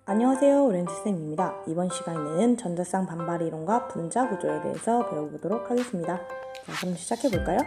안녕하세요, 오렌지쌤입니다. 이번 시간에는 전자쌍 반발 이론과 분자 구조에 대해서 배워보도록 하겠습니다. 자, 그럼 시작해볼까요?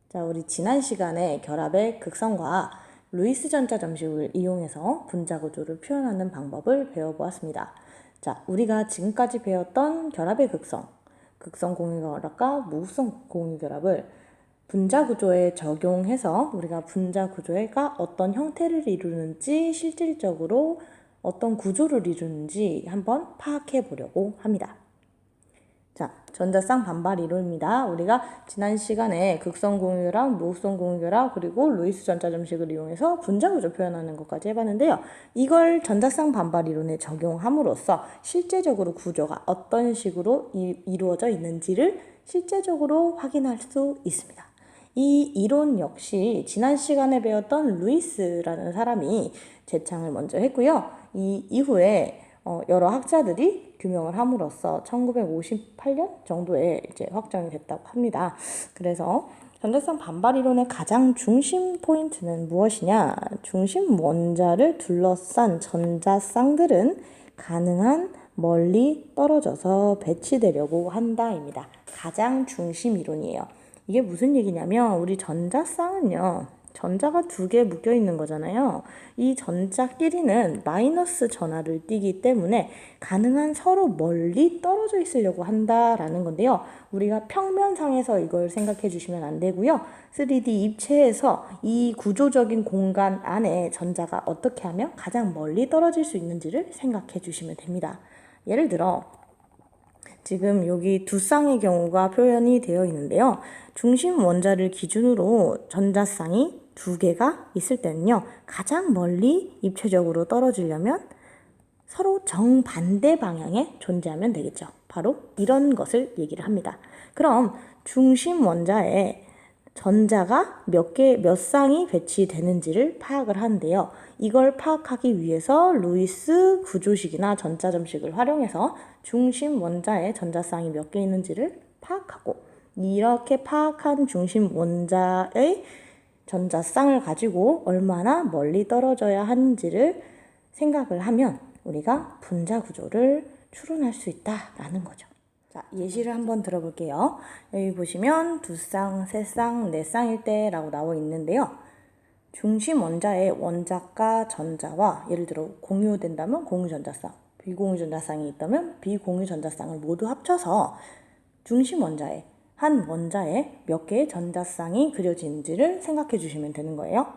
자, 우리 지난 시간에 결합의 극성과 루이스 전자 점식을 이용해서 분자 구조를 표현하는 방법을 배워보았습니다. 자, 우리가 지금까지 배웠던 결합의 극성 공유결합과 무극성 공유결합을 분자 구조에 적용해서 우리가 분자 구조가 어떤 형태를 이루는지, 실질적으로 어떤 구조를 이루는지 한번 파악해 보려고 합니다. 자, 전자쌍 반발 이론입니다. 우리가 지난 시간에 극성 공유결합, 무극성 공유결합, 그리고 루이스 전자 점식을 이용해서 분자 구조 표현하는 것까지 해봤는데요. 이걸 전자쌍 반발 이론에 적용함으로써 실제적으로 구조가 어떤 식으로 이루어져 있는지를 실제적으로 확인할 수 있습니다. 이 이론 역시 지난 시간에 배웠던 루이스라는 사람이 제창을 먼저 했고요. 이 이후에 여러 학자들이 규명을 함으로써 1958년 정도에 이제 확정이 됐다고 합니다. 그래서 전자쌍 반발 이론의 가장 중심 포인트는 무엇이냐? 중심 원자를 둘러싼 전자쌍들은 가능한 멀리 떨어져서 배치되려고 한다입니다. 가장 중심 이론이에요. 이게 무슨 얘기냐면 우리 전자쌍은요. 전자가 두 개 묶여 있는 거잖아요. 이 전자끼리는 마이너스 전하를 띠기 때문에 가능한 서로 멀리 떨어져 있으려고 한다라는 건데요. 우리가 평면상에서 이걸 생각해 주시면 안 되고요. 3D 입체에서 이 구조적인 공간 안에 전자가 어떻게 하면 가장 멀리 떨어질 수 있는지를 생각해 주시면 됩니다. 예를 들어 지금 여기 두 쌍의 경우가 표현이 되어 있는데요. 중심 원자를 기준으로 전자쌍이 두 개가 있을 때는요. 가장 멀리 입체적으로 떨어지려면 서로 정반대 방향에 존재하면 되겠죠. 바로 이런 것을 얘기를 합니다. 그럼 중심 원자에 전자가 몇 쌍이 배치되는지를 파악을 하는데요. 이걸 파악하기 위해서 루이스 구조식이나 전자점식을 활용해서 중심 원자에 전자쌍이 몇 개 있는지를 파악하고 이렇게 파악한 중심 원자의 전자쌍을 가지고 얼마나 멀리 떨어져야 하는지를 생각을 하면 우리가 분자 구조를 추론할 수 있다라는 거죠. 자, 예시를 한번 들어볼게요. 여기 보시면 두 쌍, 세 쌍, 네 쌍일 때라고 나와 있는데요. 중심 원자의 원자가 전자와 예를 들어 공유된다면 공유전자쌍, 비공유전자쌍이 있다면 비공유전자쌍을 모두 합쳐서 중심 원자에 한 원자에 몇 개의 전자쌍이 그려지는지를 생각해 주시면 되는 거예요.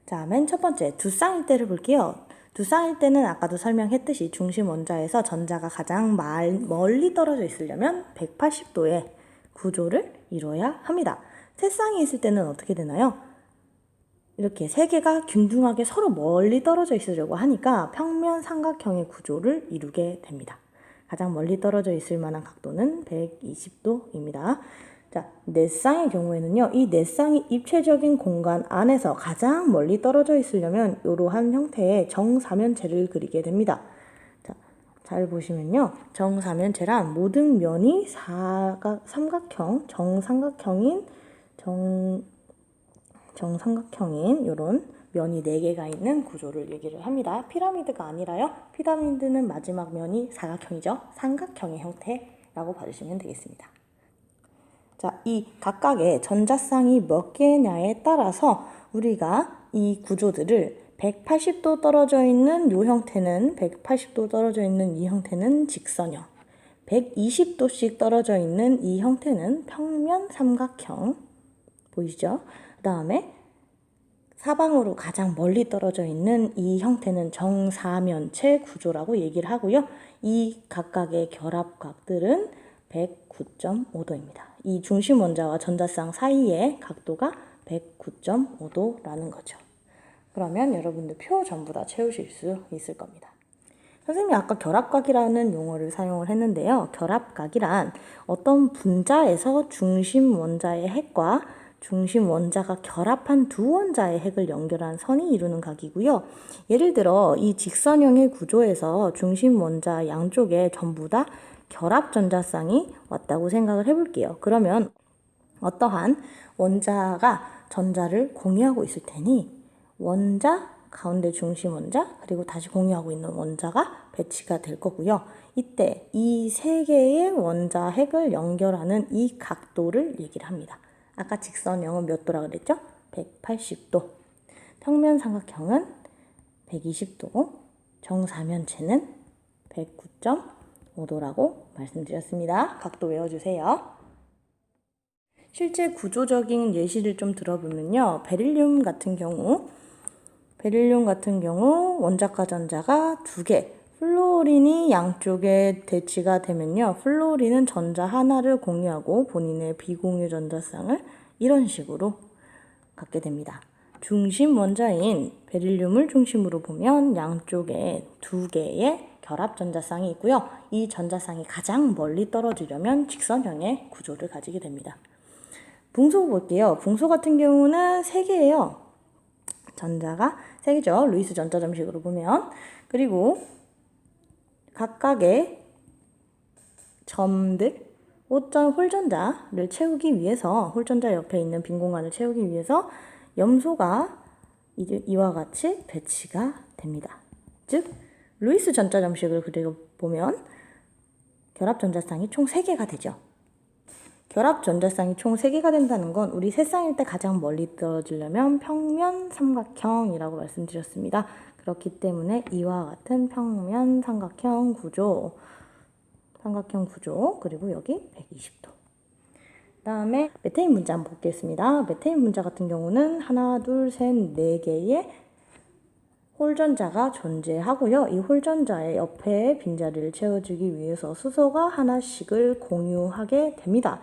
자, 맨 첫 번째 두 쌍일 때를 볼게요. 두 쌍일 때는 아까도 설명했듯이 중심 원자에서 전자가 가장 멀리 떨어져 있으려면 180도의 구조를 이루어야 합니다. 세 쌍이 있을 때는 어떻게 되나요? 이렇게 세 개가 균등하게 서로 멀리 떨어져 있으려고 하니까 평면 삼각형의 구조를 이루게 됩니다. 가장 멀리 떨어져 있을 만한 각도는 120도입니다. 자, 네 쌍의 경우에는요. 이 네 쌍이 입체적인 공간 안에서 가장 멀리 떨어져 있으려면 이러한 형태의 정사면체를 그리게 됩니다. 자, 잘 보시면요. 정사면체란 모든 면이 삼각형, 정삼각형인 이런 면이 4개가 있는 구조를 얘기를 합니다. 피라미드가 아니라요. 피라미드는 마지막 면이 사각형이죠. 삼각형의 형태라고 봐주시면 되겠습니다. 자, 이 각각의 전자쌍이 몇 개냐에 따라서 우리가 이 구조들을 180도 떨어져 있는 이 형태는 180도 떨어져 있는 이 형태는 직선형, 120도씩 떨어져 있는 이 형태는 평면 삼각형 보이시죠? 그 다음에 사방으로 가장 멀리 떨어져 있는 이 형태는 정사면체 구조라고 얘기를 하고요. 이 각각의 결합각들은 109.5도입니다. 이 중심 원자와 전자쌍 사이의 각도가 109.5도라는 거죠. 그러면 여러분들 표 전부 다 채우실 수 있을 겁니다. 선생님이 아까 결합각이라는 용어를 사용을 했는데요. 결합각이란 어떤 분자에서 중심 원자의 핵과 중심 원자가 결합한 두 원자의 핵을 연결한 선이 이루는 각이고요. 예를 들어 이 직선형의 구조에서 중심 원자 양쪽에 전부 다 결합 전자쌍이 왔다고 생각을 해볼게요. 그러면 어떠한 원자가 전자를 공유하고 있을 테니 원자, 가운데 중심 원자, 그리고 다시 공유하고 있는 원자가 배치가 될 거고요. 이때 이 세 개의 원자 핵을 연결하는 이 각도를 얘기를 합니다. 아까 직선형은 몇 도라 그랬죠? 180도. 평면 삼각형은 120도. 정사면체는 109.5도라고 말씀드렸습니다. 각도 외워주세요. 실제 구조적인 예시를 좀 들어보면요. 베릴륨 같은 경우 원자과 전자가 2개, 플루오린이 양쪽에 대치가 되면요. 플루오린은 전자 하나를 공유하고 본인의 비공유 전자쌍을 이런 식으로 갖게 됩니다. 중심 원자인 베릴륨을 중심으로 보면 양쪽에 2개의 결합 전자쌍이 있고요. 이 전자쌍이 가장 멀리 떨어지려면 직선형의 구조를 가지게 됩니다. 붕소 볼게요. 붕소 같은 경우는 3개예요. 전자가 3개죠. 루이스 전자점식으로 보면. 그리고 각각의 점들, 홀전자를 채우기 위해서, 홀전자 옆에 있는 빈 공간을 채우기 위해서 염소가 이와 같이 배치가 됩니다. 즉, 루이스 전자점식을 그려보면 결합 전자쌍이 총 3개가 되죠. 결합 전자쌍이 총 3개가 된다는 건 우리 세쌍일 때 가장 멀리 떨어지려면 평면 삼각형이라고 말씀드렸습니다. 그렇기 때문에 이와 같은 평면 삼각형 구조, 그리고 여기 120도. 다음에 메테인 분자 한번 보겠습니다. 메테인 분자 같은 경우는 하나, 둘, 셋, 4개의 홀전자가 존재하고요. 이 홀전자의 옆에 빈자리를 채워주기 위해서 수소가 하나씩을 공유하게 됩니다.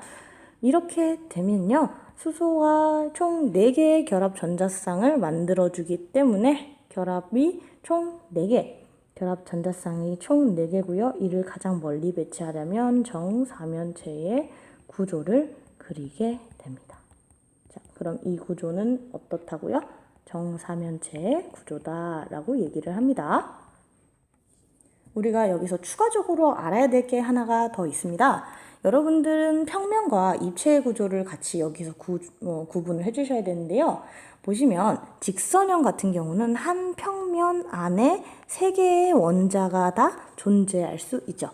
이렇게 되면요. 수소가 총 4개의 결합 전자쌍을 만들어주기 때문에 결합이 총 4개, 결합 전자쌍이 총 4개고요. 이를 가장 멀리 배치하려면 정사면체의 구조를 그리게 됩니다. 자, 그럼 이 구조는 어떻다고요? 정사면체의 구조다라고 얘기를 합니다. 우리가 여기서 추가적으로 알아야 될 게 하나가 더 있습니다. 여러분들은 평면과 입체의 구조를 같이 여기서 구분을 해주셔야 되는데요. 보시면 직선형 같은 경우는 한 평면 안에 3개의 원자가 다 존재할 수 있죠.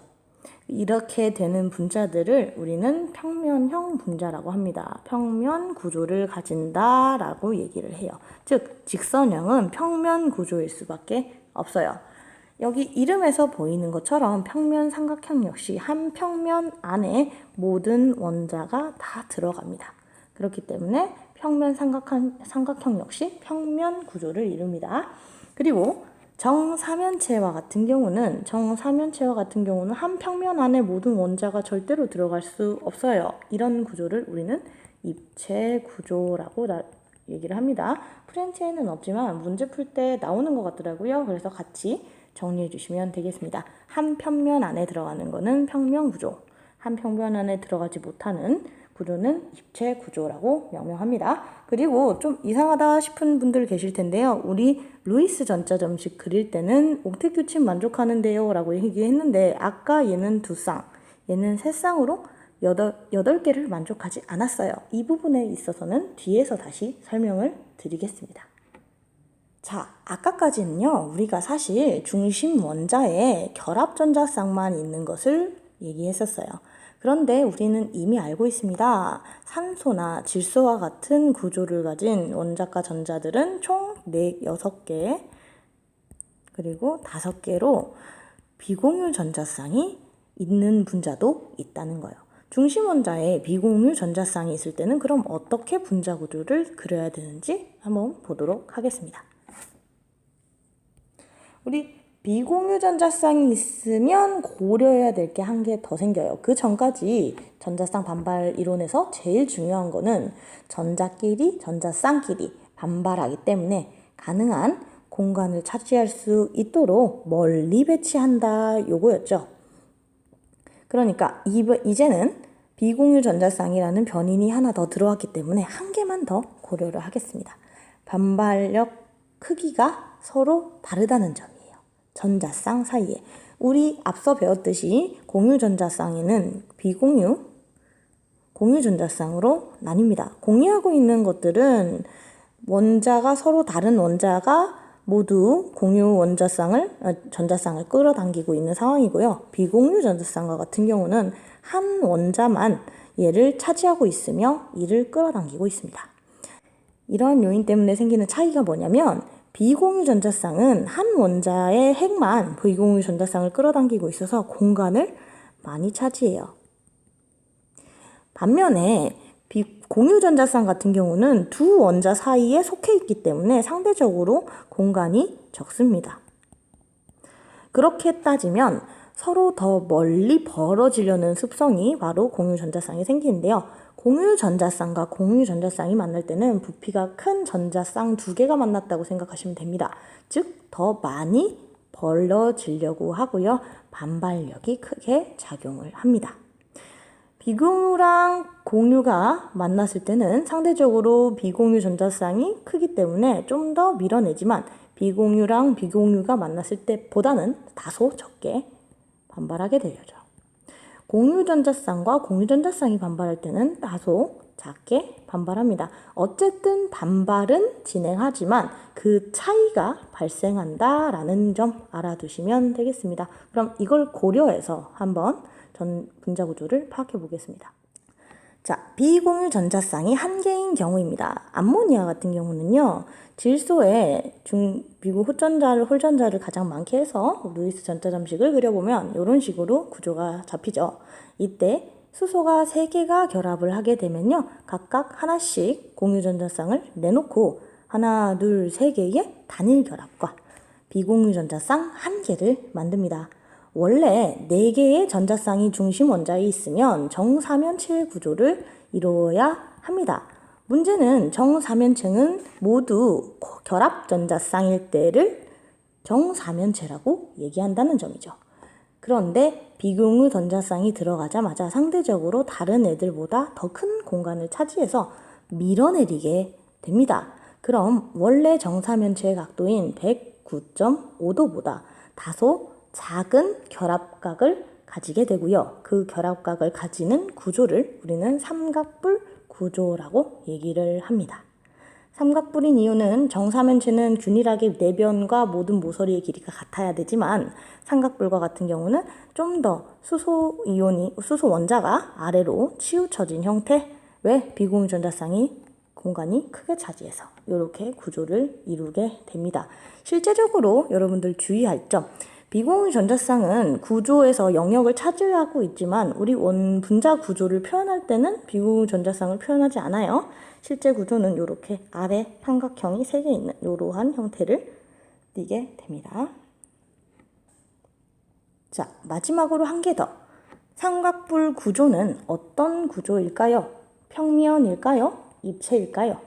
이렇게 되는 분자들을 우리는 평면형 분자라고 합니다. 평면 구조를 가진다라고 얘기를 해요. 즉, 직선형은 평면 구조일 수밖에 없어요. 여기 이름에서 보이는 것처럼 평면 삼각형 역시 한 평면 안에 모든 원자가 다 들어갑니다. 그렇기 때문에 평면 삼각형 역시 평면 구조를 이룹니다. 그리고 정사면체와 같은 경우는 한 평면 안에 모든 원자가 절대로 들어갈 수 없어요. 이런 구조를 우리는 입체 구조라고 얘기를 합니다. 프렌치에는 없지만 문제 풀 때 나오는 것 같더라고요. 그래서 같이 정리해 주시면 되겠습니다. 한 평면 안에 들어가는 거는 평면 구조, 한 평면 안에 들어가지 못하는 구조는 입체 구조라고 명명합니다. 그리고 좀 이상하다 싶은 분들 계실 텐데요. 우리 루이스 전자점식 그릴 때는 옥텟 규칙 만족하는데요 라고 얘기했는데 아까 얘는 2쌍, 얘는 3쌍으로 8개를 만족하지 않았어요. 이 부분에 있어서는 뒤에서 다시 설명을 드리겠습니다. 자, 아까까지는요, 우리가 사실 중심 원자에 결합 전자쌍만 있는 것을 얘기했었어요. 그런데 우리는 이미 알고 있습니다. 산소나 질소와 같은 구조를 가진 원자과 전자들은 총 6개, 그리고 5개로 비공유 전자쌍이 있는 분자도 있다는 거예요. 중심 원자에 비공유 전자쌍이 있을 때는 그럼 어떻게 분자 구조를 그려야 되는지 한번 보도록 하겠습니다. 우리 비공유 전자쌍이 있으면 고려해야 될 게 한 개 더 생겨요. 그 전까지 전자쌍 반발 이론에서 제일 중요한 거는 전자쌍끼리 반발하기 때문에 가능한 공간을 차지할 수 있도록 멀리 배치한다 요거였죠. 그러니까 이제는 비공유 전자쌍이라는 변인이 하나 더 들어왔기 때문에 한 개만 더 고려를 하겠습니다. 반발력 크기가 서로 다르다는 점이에요. 전자쌍 사이에. 우리 앞서 배웠듯이 공유 전자쌍에는 공유 전자쌍으로 나뉩니다. 공유하고 있는 것들은 원자가 서로 다른 원자가 모두 공유 전자쌍을 끌어당기고 있는 상황이고요. 비공유 전자쌍과 같은 경우는 한 원자만 얘를 차지하고 있으며 이를 끌어당기고 있습니다. 이런 요인 때문에 생기는 차이가 뭐냐면 비공유 전자쌍은 한 원자의 핵만 비공유 전자쌍을 끌어당기고 있어서 공간을 많이 차지해요. 반면에 공유 전자쌍 같은 경우는 두 원자 사이에 속해 있기 때문에 상대적으로 공간이 적습니다. 그렇게 따지면 서로 더 멀리 벌어지려는 습성이 바로 공유 전자쌍이 생기는데요. 공유 전자쌍과 공유 전자쌍이 만날 때는 부피가 큰 전자쌍 두 개가 만났다고 생각하시면 됩니다. 즉, 더 많이 벌어지려고 하고요. 반발력이 크게 작용을 합니다. 비공유랑 공유가 만났을 때는 상대적으로 비공유 전자쌍이 크기 때문에 좀 더 밀어내지만 비공유랑 비공유가 만났을 때보다는 다소 적게 반발하게 되죠. 공유 전자쌍과 공유 전자쌍이 반발할 때는 다소 작게 반발합니다. 어쨌든 반발은 진행하지만 그 차이가 발생한다라는 점 알아두시면 되겠습니다. 그럼 이걸 고려해서 한번 분자 구조를 파악해 보겠습니다. 자, 비공유 전자쌍이 한 개인 경우입니다. 암모니아 같은 경우는요, 질소에 비구 홀전자를 가장 많게 해서 루이스 전자 점식을 그려보면 이런 식으로 구조가 잡히죠. 이때 수소가 3개가 결합을 하게 되면요, 각각 하나씩 공유 전자쌍을 내놓고 하나, 둘, 3개의 단일 결합과 비공유 전자쌍 1개를 만듭니다. 원래 4개의 전자쌍이 중심 원자에 있으면 정사면체 구조를 이루어야 합니다. 문제는 정사면체는 모두 결합 전자쌍일 때를 정사면체라고 얘기한다는 점이죠. 그런데 비공유 전자쌍이 들어가자마자 상대적으로 다른 애들보다 더 큰 공간을 차지해서 밀어내리게 됩니다. 그럼 원래 정사면체의 각도인 109.5도보다 다소 작은 결합각을 가지게 되고요. 그 결합각을 가지는 구조를 우리는 삼각뿔 구조라고 얘기를 합니다. 삼각뿔인 이유는 정사면체는 균일하게 내변과 모든 모서리의 길이가 같아야 되지만 삼각뿔과 같은 경우는 좀 더 수소 원자가 아래로 치우쳐진 형태, 왜 비공유 전자쌍이 공간이 크게 차지해서 이렇게 구조를 이루게 됩니다. 실제적으로 여러분들 주의할 점, 비공유 전자쌍은 구조에서 영역을 차지하고 있지만 우리 분자 구조를 표현할 때는 비공유 전자쌍을 표현하지 않아요. 실제 구조는 이렇게 아래 삼각형이 3개 있는 이러한 형태를 띠게 됩니다. 자, 마지막으로 한 개 더. 삼각뿔 구조는 어떤 구조일까요? 평면일까요? 입체일까요?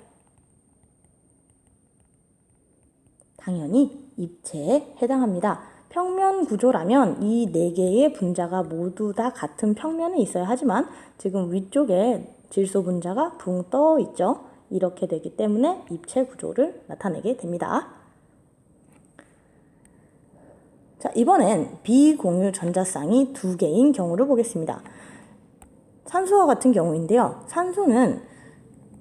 당연히 입체에 해당합니다. 평면 구조라면 이 4개의 분자가 모두 다 같은 평면에 있어야 하지만 지금 위쪽에 질소 분자가 붕 떠 있죠. 이렇게 되기 때문에 입체 구조를 나타내게 됩니다. 자, 이번엔 비공유 전자쌍이 2개인 경우를 보겠습니다. 산소와 같은 경우인데요. 산소는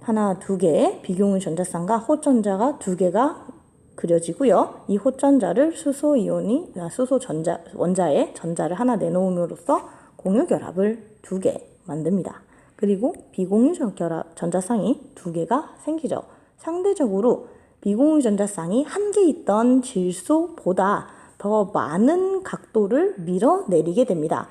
하나, 2개의 비공유 전자쌍과 호전자가 2개가 그려지고요. 이 호전자를 수소 원자에 전자를 하나 내놓음으로써 공유 결합을 2개 만듭니다. 그리고 비공유 전자쌍이 2개가 생기죠. 상대적으로 비공유 전자쌍이 1개 있던 질소보다 더 많은 각도를 밀어내리게 됩니다.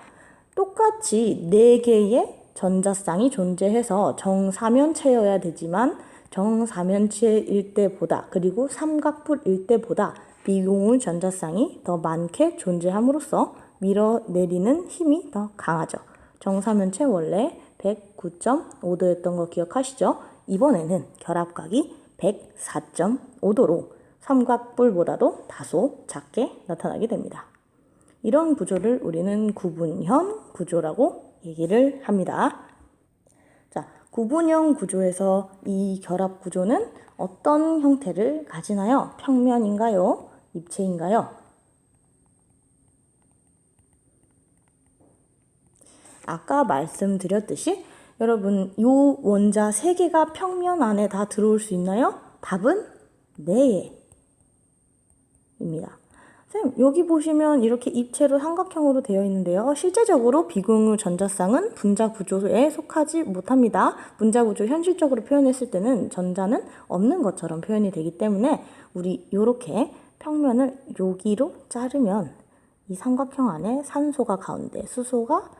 똑같이 4개의 전자쌍이 존재해서 정사면체여야 되지만 정사면체일 때보다 그리고 삼각뿔일 때보다 비공유 전자쌍이 더 많게 존재함으로써 밀어내리는 힘이 더 강하죠. 정사면체 원래 109.5도였던 거 기억하시죠? 이번에는 결합각이 104.5도로 삼각뿔보다도 다소 작게 나타나게 됩니다. 이런 구조를 우리는 구분형 구조라고 얘기를 합니다. 자, 구분형 구조에서 이 결합 구조는 어떤 형태를 가지나요? 평면인가요? 입체인가요? 아까 말씀드렸듯이 여러분 이 원자 3개가 평면 안에 다 들어올 수 있나요? 답은 네 입니다. 선생님, 여기 보시면 이렇게 입체로 삼각형으로 되어 있는데요. 실제적으로 비공유 전자쌍은 분자 구조에 속하지 못합니다. 분자 구조 현실적으로 표현했을 때는 전자는 없는 것처럼 표현이 되기 때문에 우리 이렇게 평면을 여기로 자르면 이 삼각형 안에 산소가 가운데, 수소가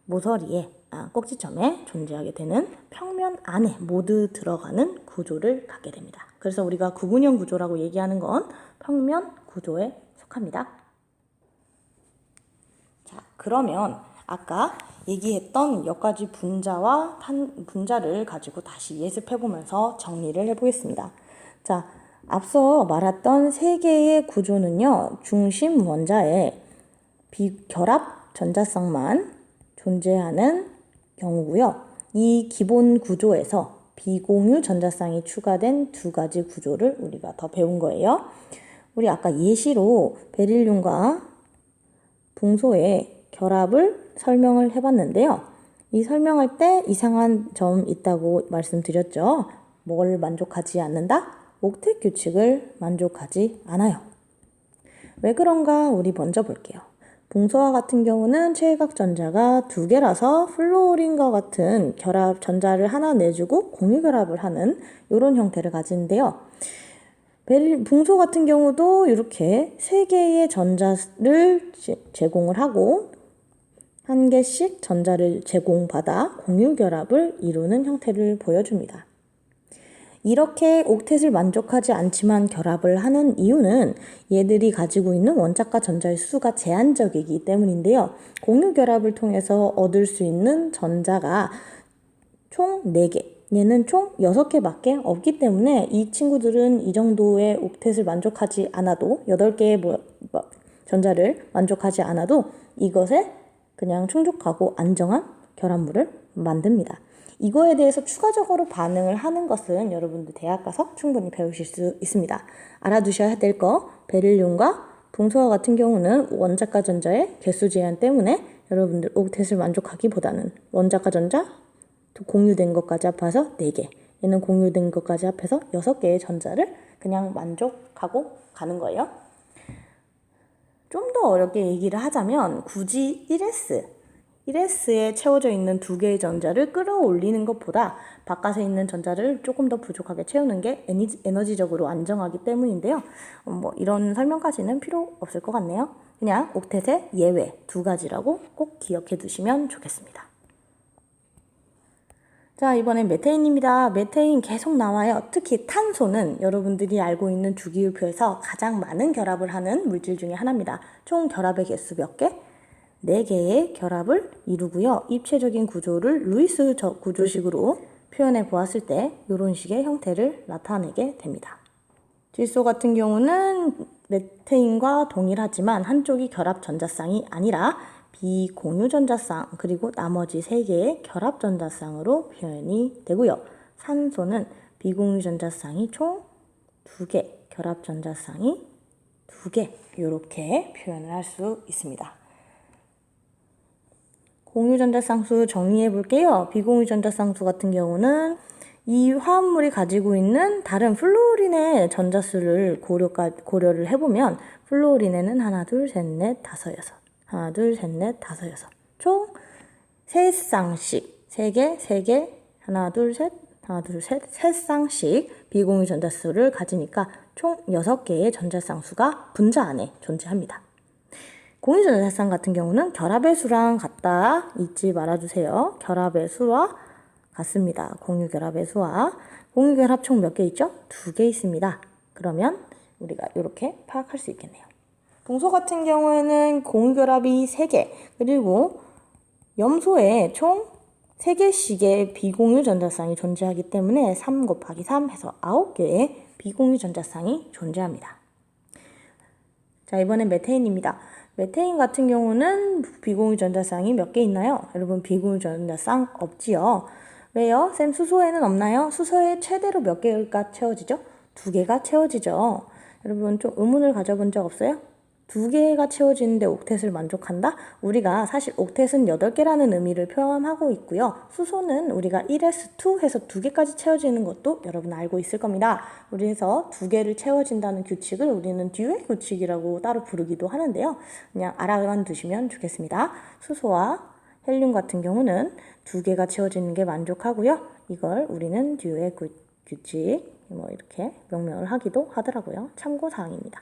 모서리에, 꼭지점에 존재하게 되는 평면 안에 모두 들어가는 구조를 갖게 됩니다. 그래서 우리가 구분형 구조라고 얘기하는 건 평면 구조에 속합니다. 자, 그러면 아까 얘기했던 몇 가지 분자와 분자를 가지고 다시 예습해보면서 정리를 해보겠습니다. 자, 앞서 말했던 세 개의 구조는요, 중심 원자에 비결합 전자쌍만 존재하는 경우고요. 이 기본 구조에서 비공유 전자쌍이 추가된 두 가지 구조를 우리가 더 배운 거예요. 우리 아까 예시로 베릴륨과 붕소의 결합을 설명을 해봤는데요. 이 설명할 때 이상한 점 있다고 말씀드렸죠. 뭘 만족하지 않는다? 옥텟 규칙을 만족하지 않아요. 왜 그런가 우리 먼저 볼게요. 붕소와 같은 경우는 최외각 전자가 두 개라서 플루오린과 같은 결합 전자를 하나 내주고 공유 결합을 하는 이런 형태를 가지는데요. 붕소 같은 경우도 이렇게 세 개의 전자를 제공을 하고 한 개씩 전자를 제공받아 공유 결합을 이루는 형태를 보여줍니다. 이렇게 옥텟을 만족하지 않지만 결합을 하는 이유는 얘들이 가지고 있는 원자과 전자의 수가 제한적이기 때문인데요. 공유 결합을 통해서 얻을 수 있는 전자가 총 4개, 얘는 총 6개밖에 없기 때문에 이 친구들은 이 정도의 옥텟을 만족하지 않아도 8개의 전자를 만족하지 않아도 이것에 그냥 충족하고 안정한 결합물을 만듭니다. 이거에 대해서 추가적으로 반응을 하는 것은 여러분들 대학 가서 충분히 배우실 수 있습니다. 알아두셔야 될 거, 베릴륨과 붕소와 같은 경우는 원자과 전자의 개수 제한 때문에 여러분들 옥텟을 만족하기보다는 원자과 전자 공유된 것까지 합해서 4개, 얘는 공유된 것까지 합해서 6개의 전자를 그냥 만족하고 가는 거예요. 좀 더 어렵게 얘기를 하자면 굳이 1s에 채워져 있는 2개의 전자를 끌어올리는 것보다 바깥에 있는 전자를 조금 더 부족하게 채우는 게 에너지적으로 안정하기 때문인데요. 이런 설명까지는 필요 없을 것 같네요. 그냥 옥텟의 예외 2가지라고 꼭 기억해 두시면 좋겠습니다. 자, 이번엔 메테인입니다. 메테인 계속 나와요. 특히 탄소는 여러분들이 알고 있는 주기율표에서 가장 많은 결합을 하는 물질 중에 하나입니다. 총 결합의 개수 몇 개? 4개의 결합을 이루고요. 입체적인 구조를 루이스 구조식으로 표현해 보았을 때 이런 식의 형태를 나타내게 됩니다. 질소 같은 경우는 메테인과 동일하지만 한쪽이 결합 전자쌍이 아니라 비공유 전자쌍 그리고 나머지 3개의 결합 전자쌍으로 표현이 되고요. 산소는 비공유 전자쌍이 총 2개, 결합 전자쌍이 2개 이렇게 표현을 할 수 있습니다. 공유 전자쌍수 정리해 볼게요. 비공유 전자쌍수 같은 경우는 이 화합물이 가지고 있는 다른 플루오린의 전자수를 고려를 해보면 플루오린에는 하나, 둘, 셋, 넷, 다섯, 여섯. 하나, 둘, 셋, 넷, 다섯, 여섯. 총 3쌍씩, 3개, 하나, 둘, 셋, 3쌍씩 비공유 전자수를 가지니까 총 6개의 전자쌍수가 분자 안에 존재합니다. 공유 전자쌍 같은 경우는 결합의 수랑 같다 잊지 말아주세요. 결합의 수와 같습니다. 공유 결합의 수와 공유 결합 총 몇 개 있죠? 2개 있습니다. 그러면 우리가 이렇게 파악할 수 있겠네요. 동소 같은 경우에는 공유 결합이 3개 그리고 염소에 총 3개씩의 비공유 전자쌍이 존재하기 때문에 3 곱하기 3 해서 9개의 비공유 전자쌍이 존재합니다. 자, 이번엔 메테인입니다. 메테인 같은 경우는 비공유 전자쌍이 몇 개 있나요? 여러분 비공유 전자쌍 없지요? 왜요? 쌤 수소에는 없나요? 수소에 최대로 몇 개가 채워지죠? 2개가 채워지죠. 여러분 좀 의문을 가져본 적 없어요? 2개가 채워지는데 옥텟을 만족한다? 우리가 사실 옥텟은 8개라는 의미를 포함하고 있고요. 수소는 우리가 1s2 해서 2개까지 채워지는 것도 여러분 알고 있을 겁니다. 그래서 2개를 채워진다는 규칙을 우리는 듀의 규칙이라고 따로 부르기도 하는데요. 그냥 알아만 두시면 좋겠습니다. 수소와 헬륨 같은 경우는 2개가 채워지는 게 만족하고요. 이걸 우리는 듀의 규칙 이렇게 명명을 하기도 하더라고요. 참고사항입니다.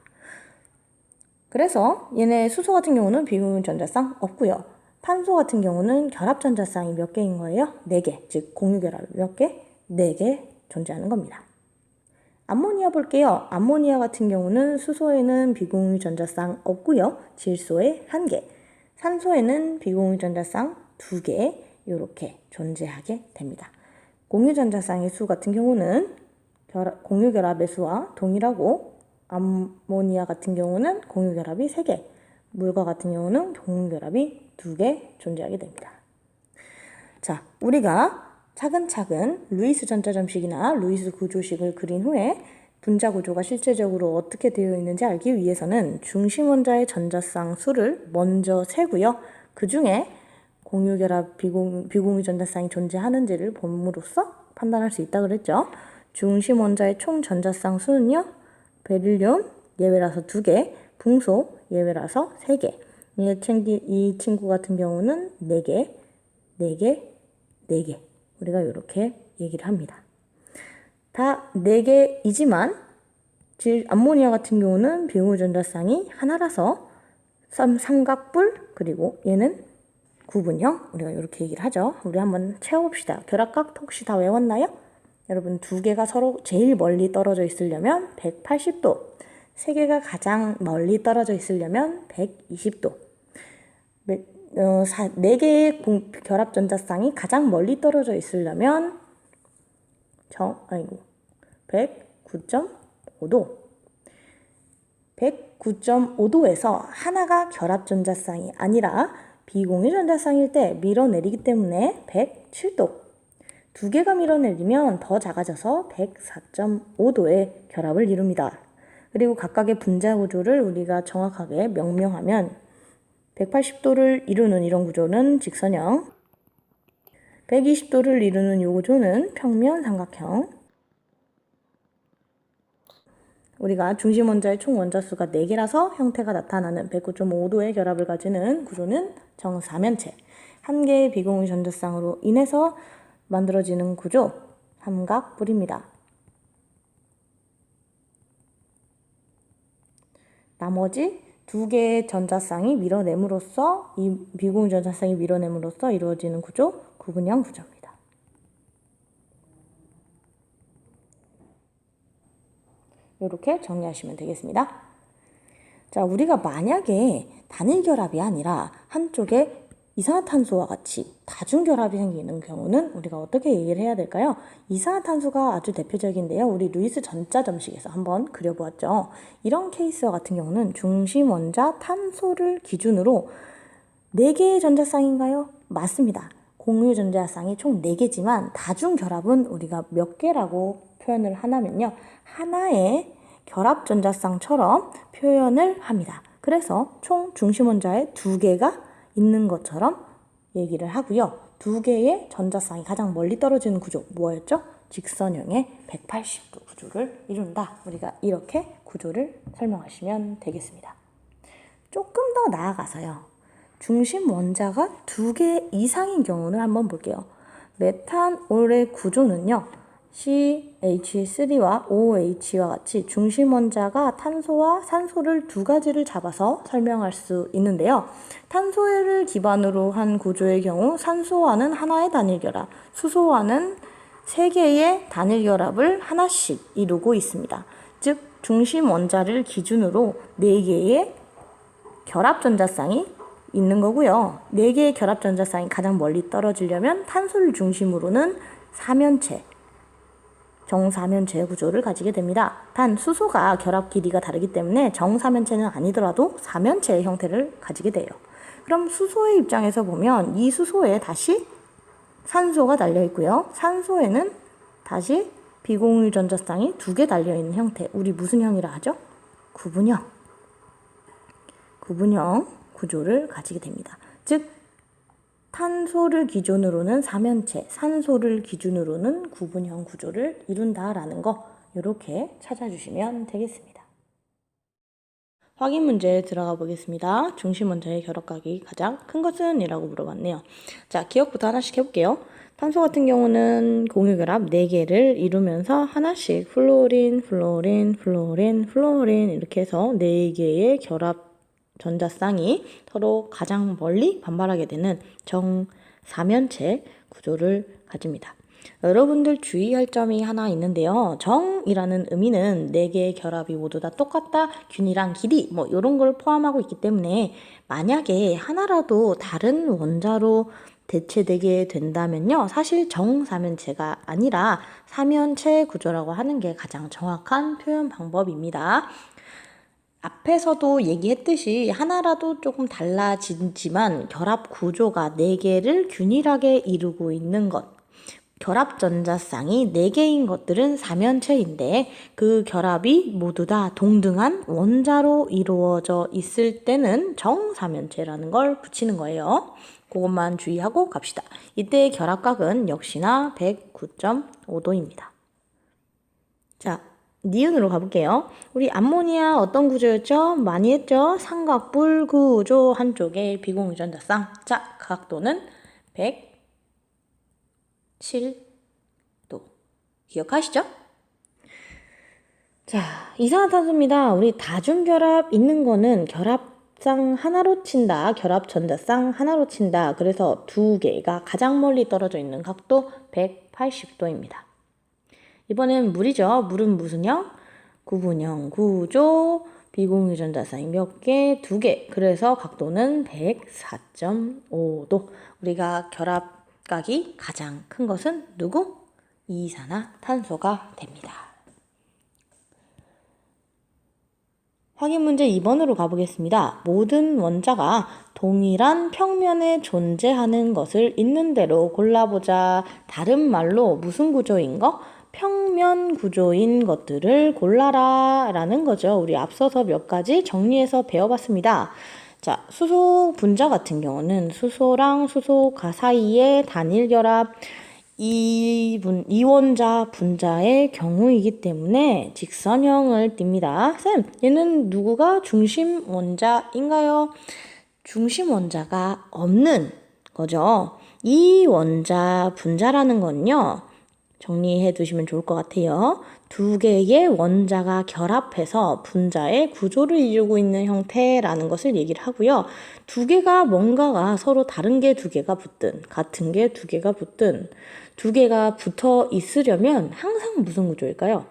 그래서 얘네 수소 같은 경우는 비공유 전자쌍 없고요. 탄소 같은 경우는 결합 전자쌍이 몇 개인 거예요? 4개, 즉 공유 결합 몇 개? 4개 존재하는 겁니다. 암모니아 볼게요. 암모니아 같은 경우는 수소에는 비공유 전자쌍 없고요. 질소에 1개, 산소에는 비공유 전자쌍 2개 이렇게 존재하게 됩니다. 공유 전자쌍의 수 같은 경우는 공유 결합의 수와 동일하고 암모니아 같은 경우는 공유 결합이 3개, 물과 같은 경우는 공유 결합이 2개 존재하게 됩니다. 자, 우리가 차근차근 루이스 전자점식이나 루이스 구조식을 그린 후에 분자 구조가 실제적으로 어떻게 되어 있는지 알기 위해서는 중심 원자의 전자쌍 수를 먼저 세고요. 그 중에 공유 결합, 비공유 전자쌍이 존재하는지를 봄으로써 판단할 수 있다고 그랬죠. 중심 원자의 총 전자쌍 수는요. 베릴륨 예외라서 2개, 붕소 예외라서 3개. 이 친구 같은 경우는 4개, 4개, 4개. 우리가 이렇게 얘기를 합니다. 다 4개이지만 암모니아 같은 경우는 비공유 전자쌍이 하나라서 삼각뿔, 그리고 얘는 구분형. 우리가 이렇게 얘기를 하죠. 우리 한번 채워봅시다. 결합각 혹시 다 외웠나요? 여러분 2개가 서로 제일 멀리 떨어져 있으려면 180도, 3개가 가장 멀리 떨어져 있으려면 120도, 4개의 결합 전자쌍이 가장 멀리 떨어져 있으려면 109.5도, 109.5도에서 하나가 결합 전자쌍이 아니라 비공유 전자쌍일 때 밀어내리기 때문에 107도, 2개가 밀어내리면 더 작아져서 104.5도의 결합을 이룹니다. 그리고 각각의 분자 구조를 우리가 정확하게 명명하면 180도를 이루는 이런 구조는 직선형, 120도를 이루는 이 구조는 평면 삼각형, 우리가 중심 원자의 총 원자수가 4개라서 형태가 나타나는 109.5도의 결합을 가지는 구조는 정사면체, 한 개의 비공유 전자쌍으로 인해서 만들어지는 구조, 삼각뿔입니다. 나머지 2개의 전자쌍이 밀어냄으로써, 이 비공유 전자쌍이 밀어냄으로써 이루어지는 구조, 구분형 구조입니다. 이렇게 정리하시면 되겠습니다. 자, 우리가 만약에 단일 결합이 아니라 한쪽에 이산화탄소와 같이 다중결합이 생기는 경우는 우리가 어떻게 얘기를 해야 될까요? 이산화탄소가 아주 대표적인데요. 우리 루이스 전자점식에서 한번 그려보았죠. 이런 케이스와 같은 경우는 중심 원자 탄소를 기준으로 4개의 전자쌍인가요? 맞습니다. 공유 전자쌍이 총 4개지만 다중결합은 우리가 몇 개라고 표현을 하냐면요. 하나의 결합 전자쌍처럼 표현을 합니다. 그래서 총 중심 원자에 2개가 있는 것처럼 얘기를 하고요. 2개의 전자쌍이 가장 멀리 떨어지는 구조 뭐였죠? 직선형의 180도 구조를 이룬다. 우리가 이렇게 구조를 설명하시면 되겠습니다. 조금 더 나아가서요. 중심 원자가 2개 이상인 경우를 한번 볼게요. 메탄올의 구조는요. CH3와 OH와 같이 중심 원자가 탄소와 산소를 2가지를 잡아서 설명할 수 있는데요. 탄소를 기반으로 한 구조의 경우 산소와는 하나의 단일 결합, 수소와는 3개의 단일 결합을 하나씩 이루고 있습니다. 즉 중심 원자를 기준으로 4개의 결합 전자쌍이 있는 거고요. 4개의 결합 전자쌍이 가장 멀리 떨어지려면 탄소를 중심으로는 사면체, 정사면체 구조를 가지게 됩니다. 단 수소가 결합 길이가 다르기 때문에 정사면체는 아니더라도 사면체의 형태를 가지게 돼요. 그럼 수소의 입장에서 보면 이 수소에 다시 산소가 달려있고요. 산소에는 다시 비공유 전자쌍이 2개 달려있는 형태. 우리 무슨 형이라 하죠? 구분형. 구분형 구조를 가지게 됩니다. 즉 탄소를 기준으로는 삼연체, 산소를 기준으로는 구분형 구조를 이룬다라는 거 이렇게 찾아주시면 되겠습니다. 확인 문제에 들어가 보겠습니다. 중심 원자의 결합각이 가장 큰 것은? 이라고 물어봤네요. 자, 기억부터 하나씩 해볼게요. 탄소 같은 경우는 공유결합 4개를 이루면서 하나씩 플로린, 플로린, 플로린, 플로린 이렇게 해서 4개의 결합 전자쌍이 서로 가장 멀리 반발하게 되는 정사면체 구조를 가집니다. 여러분들 주의할 점이 하나 있는데요. 정이라는 의미는 4개의 결합이 모두 다 똑같다, 균이랑 길이 뭐 이런 걸 포함하고 있기 때문에 만약에 하나라도 다른 원자로 대체되게 된다면요. 사실 정사면체가 아니라 사면체 구조라고 하는 게 가장 정확한 표현 방법입니다. 앞에서도 얘기했듯이 하나라도 조금 달라지지만 결합 구조가 4개를 균일하게 이루고 있는 것, 결합 전자쌍이 4개인 것들은 사면체인데 그 결합이 모두 다 동등한 원자로 이루어져 있을 때는 정사면체라는 걸 붙이는 거예요. 그것만 주의하고 갑시다. 이때의 결합각은 역시나 109.5도입니다. 자, 니은으로 가볼게요. 우리 암모니아 어떤 구조였죠? 많이 했죠? 삼각뿔 구조, 한쪽에 비공유전자쌍. 자, 각도는 107도. 기억하시죠? 자, 이산화탄소입니다. 우리 다중결합 있는 거는 결합쌍 하나로 친다. 결합전자쌍 하나로 친다. 그래서 2개가 가장 멀리 떨어져 있는 각도 180도입니다. 이번엔 물이죠. 물은 무슨 형? 구분형 구조, 비공유전자쌍이 몇 개? 2개. 그래서 각도는 104.5도. 우리가 결합각이 가장 큰 것은 누구? 이산화탄소가 됩니다. 확인 문제 2번으로 가보겠습니다. 모든 원자가 동일한 평면에 존재하는 것을 있는 대로 골라보자. 다른 말로 무슨 구조인 거? 평면 구조인 것들을 골라라 라는 거죠. 우리 앞서서 몇 가지 정리해서 배워봤습니다. 자, 수소 분자 같은 경우는 수소랑 수소가 사이의 단일 결합 이원자 분자의 경우이기 때문에 직선형을 띱니다. 쌤, 얘는 누구가 중심 원자인가요? 중심 원자가 없는 거죠. 이 원자 분자라는 건요. 정리해 두시면 좋을 것 같아요. 2개의 원자가 결합해서 분자의 구조를 이루고 있는 형태라는 것을 얘기를 하고요. 2개가 뭔가가 서로 다른 게 2개가 붙든 같은 게 2개가 붙든 2개가 붙어 있으려면 항상 무슨 구조일까요?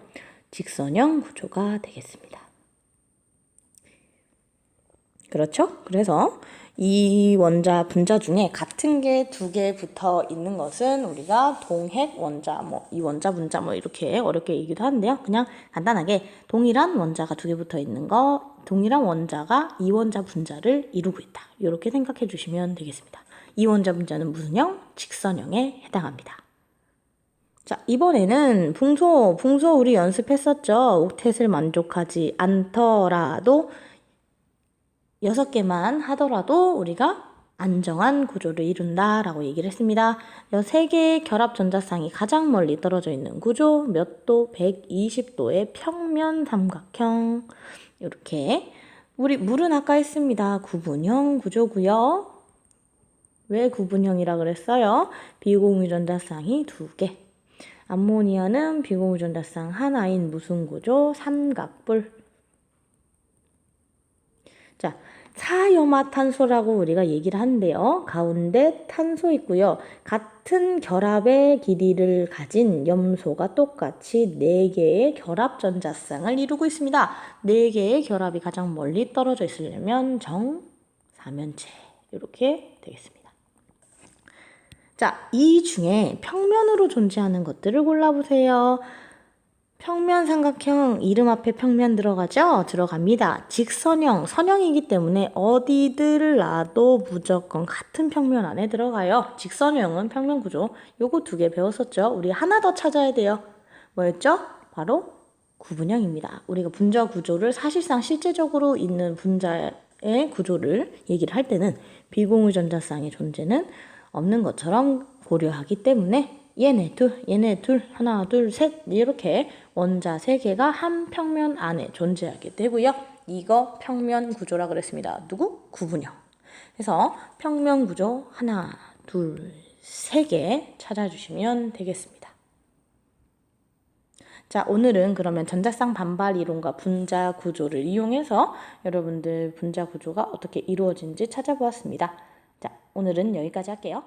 직선형 구조가 되겠습니다. 그렇죠? 그래서 이 원자 분자 중에 같은 게 2개 붙어 있는 것은 우리가 동핵 원자, 이 원자 분자 이렇게 어렵게 얘기도 하는데요. 그냥 간단하게 동일한 원자가 2개 붙어 있는 거, 동일한 원자가 이 원자 분자를 이루고 있다. 이렇게 생각해 주시면 되겠습니다. 이 원자 분자는 무슨 형? 직선형에 해당합니다. 자, 이번에는 붕소 우리 연습했었죠. 옥텟을 만족하지 않더라도 6개만 하더라도 우리가 안정한 구조를 이룬다라고 얘기를 했습니다. 3개의 결합 전자쌍이 가장 멀리 떨어져 있는 구조, 몇 도? 120도의 평면 삼각형. 이렇게 우리 물은 아까 했습니다. 구분형 구조고요. 왜 구분형이라 그랬어요? 비공유전자쌍이 2개. 암모니아는 비공유전자쌍 하나인 무슨 구조? 삼각뿔. 자, 사염화탄소라고 우리가 얘기를 하는데요. 가운데 탄소 있고요. 같은 결합의 길이를 가진 염소가 똑같이 4개의 결합 전자쌍을 이루고 있습니다. 4개의 결합이 가장 멀리 떨어져 있으려면 정사면체 이렇게 되겠습니다. 자, 이 중에 평면으로 존재하는 것들을 골라보세요. 평면 삼각형 이름 앞에 평면 들어가죠? 들어갑니다. 직선형, 선형이기 때문에 어디를 놔도 무조건 같은 평면 안에 들어가요. 직선형은 평면 구조. 요거 2개 배웠었죠? 우리 하나 더 찾아야 돼요. 뭐였죠? 바로 구분형입니다. 우리가 분자 구조를 사실상 실제적으로 있는 분자 전자쌍의 구조를 얘기를 할 때는 비공유 전자쌍의 존재는 없는 것처럼 고려하기 때문에 얘네 둘, 하나, 둘, 셋 이렇게 원자 3개가 한 평면 안에 존재하게 되고요. 이거 평면 구조라 그랬습니다. 누구? 구분형. 그래서 평면 구조 하나, 둘, 3개 찾아주시면 되겠습니다. 자, 오늘은 그러면 전자쌍 반발 이론과 분자 구조를 이용해서 여러분들 분자 구조가 어떻게 이루어진지 찾아보았습니다. 자, 오늘은 여기까지 할게요.